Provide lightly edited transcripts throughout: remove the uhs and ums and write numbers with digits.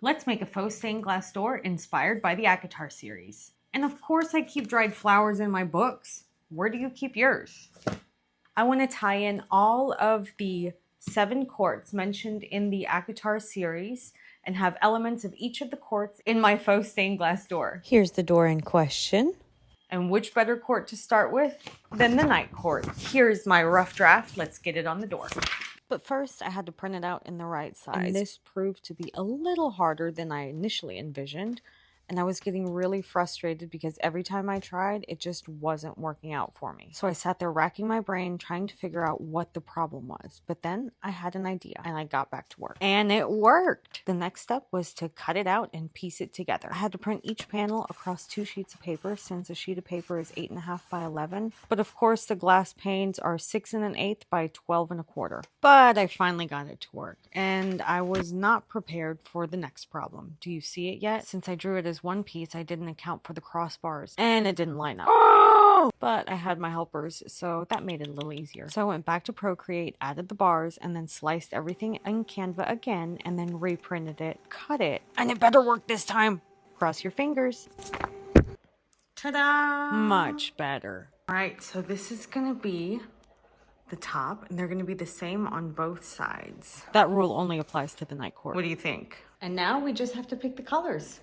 Let's make a faux stained glass door inspired by the ACOTAR series. And of course I keep dried flowers in my books. Where do you keep yours? I want to tie in all of the 7 courts mentioned in the ACOTAR series and have elements of each of the courts in my faux stained glass door. Here's the door in question. And which better court to start with than the night court? Here's my rough draft. Let's get it on the door. But first, I had to print it out in the right size. And this proved to be a little harder than I initially envisioned. And I was getting really frustrated because every time I tried, it just wasn't working out for me. So I sat there racking my brain trying to figure out what the problem was. But then I had an idea and I got back to work. And it worked! The next step was to cut it out and piece it together. I had to print each panel across 2 sheets of paper since a sheet of paper is 8.5 by 11. But of course the glass panes are 6 1/8 by 12 1/4. But I finally got it to work. And I was not prepared for the next problem. Do you see it yet? Since I drew it as one piece, I didn't account for the crossbars and it didn't line up. Oh! But I had my helpers, so that made it a little easier. So I went back to Procreate, added the bars, and then sliced everything in Canva again, and then reprinted it, cut it, and it better work this time. Cross your fingers. Ta-da! Much better. All right, so this is gonna be the top, and they're gonna be the same on both sides. That rule only applies to the night court. What do you think? And now we just have to pick the colors.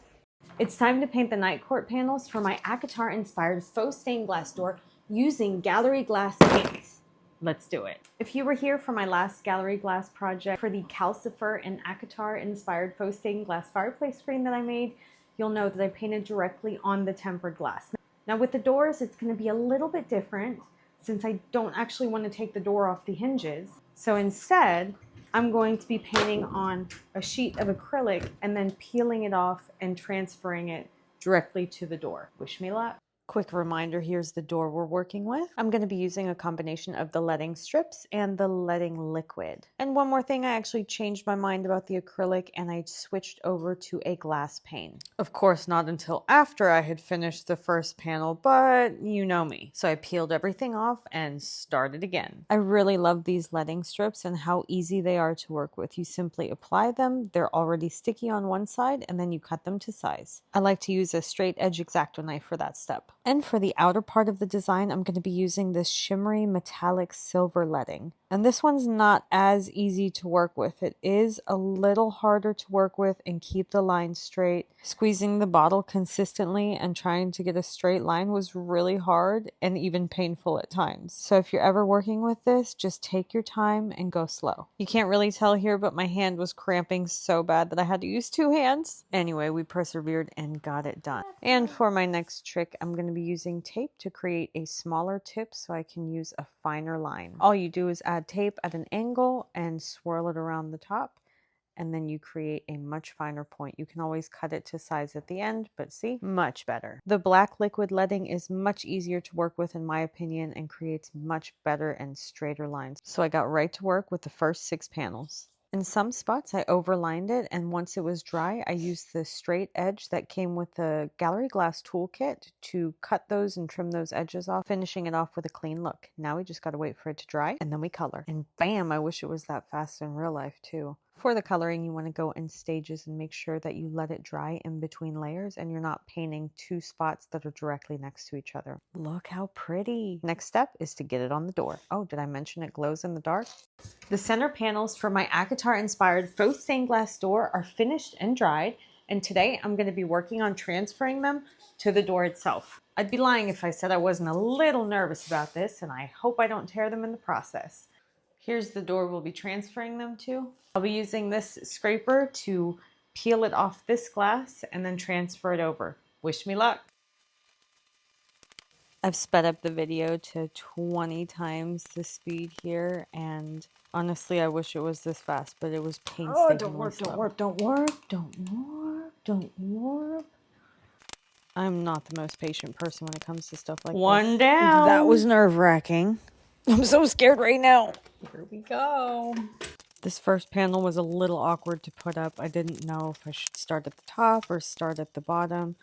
It's time to paint the night court panels for my ACOTAR-inspired faux stained glass door using gallery glass paints. Let's do it. If you were here for my last gallery glass project for the calcifer and ACOTAR-inspired faux stained glass fireplace screen that I made, you'll know that I painted directly on the tempered glass. Now with the doors, it's going to be a little bit different since I don't actually want to take the door off the hinges. So instead, I'm going to be painting on a sheet of acrylic and then peeling it off and transferring it directly to the door. Wish me luck. Quick reminder, here's the door we're working with. I'm going to be using a combination of the leading strips and the leading liquid. And one more thing, I actually changed my mind about the acrylic and I switched over to a glass pane. Of course, not until after I had finished the first panel, but you know me. So I peeled everything off and started again. I really love these leading strips and how easy they are to work with. You simply apply them, they're already sticky on one side, and then you cut them to size. I like to use a straight edge X-Acto knife for that step. And for the outer part of the design, I'm going to be using this shimmery metallic silver leading. And this one's not as easy to work with. It is a little harder to work with and keep the line straight. Squeezing the bottle consistently and trying to get a straight line was really hard and even painful at times. So if you're ever working with this, just take your time and go slow. You can't really tell here, but my hand was cramping so bad that I had to use 2 hands. Anyway, we persevered and got it done. And for my next trick, I'm going to be using tape to create a smaller tip so I can use a finer line. All you do is add tape at an angle and swirl it around the top, and then you create a much finer point. You can always cut it to size at the end, but see, much better. The black liquid leading is much easier to work with in my opinion and creates much better and straighter lines. So I got right to work with the first 6 panels. In some spots I overlined it, and once it was dry I used the straight edge that came with the gallery glass toolkit to cut those and trim those edges off, finishing it off with a clean look. Now we just gotta wait for it to dry and then we color. And bam, I wish it was that fast in real life too. For the coloring, you want to go in stages and make sure that you let it dry in between layers and you're not painting 2 spots that are directly next to each other. Look how pretty. Next step is to get it on the door. Oh, did I mention it glows in the dark? The center panels for my ACOTAR-inspired faux stained glass door are finished and dried, and today I'm going to be working on transferring them to the door itself. I'd be lying if I said I wasn't a little nervous about this, and I hope I don't tear them in the process. Here's the door we'll be transferring them to. I'll be using this scraper to peel it off this glass and then transfer it over. Wish me luck. I've sped up the video to 20 times the speed here, and honestly I wish it was this fast, but it was painstakingly slow. Don't warp. I'm not the most patient person when it comes to stuff like this. One down. That was nerve-wracking. I'm so scared right now. Here we go. This first panel was a little awkward to put up. I didn't know if I should start at the top or start at the bottom,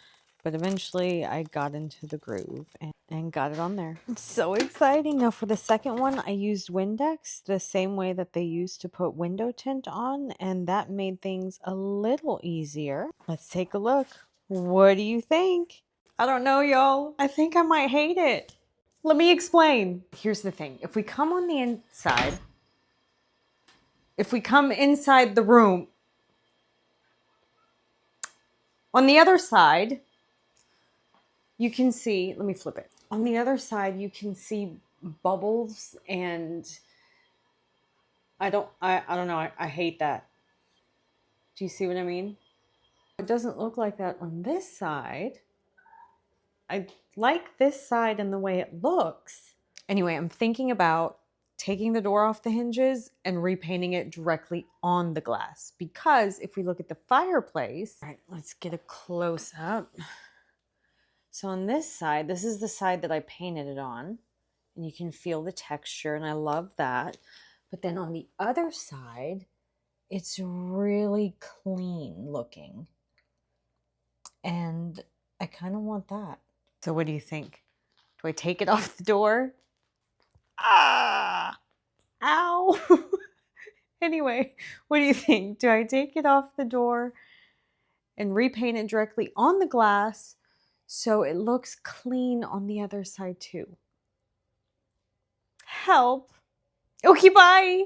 but eventually I got into the groove. And and got it on there. It's so exciting. Now for the second one, I used Windex the same way that they used to put window tint on, and that made things a little easier. Let's take a look. What do you think? I don't know, y'all. I think I might hate it. Let me explain. Here's the thing. If we come on the inside, if we come inside the room, on the other side, you can see, let me flip it. On the other side, you can see bubbles, and I don't know. I hate that. Do you see what I mean? It doesn't look like that on this side. I like this side and the way it looks. Anyway, I'm thinking about taking the door off the hinges and repainting it directly on the glass, because if we look at the fireplace, all right, let's get a close up. So on this side, this is the side that I painted it on, and you can feel the texture, and I love that. But then on the other side, it's really clean looking, and I kind of want that. So what do you think? Do I take it off the door? Ah, ow. Anyway, what do you think? Do I take it off the door and repaint it directly on the glass so it looks clean on the other side too? Help. Okay, bye.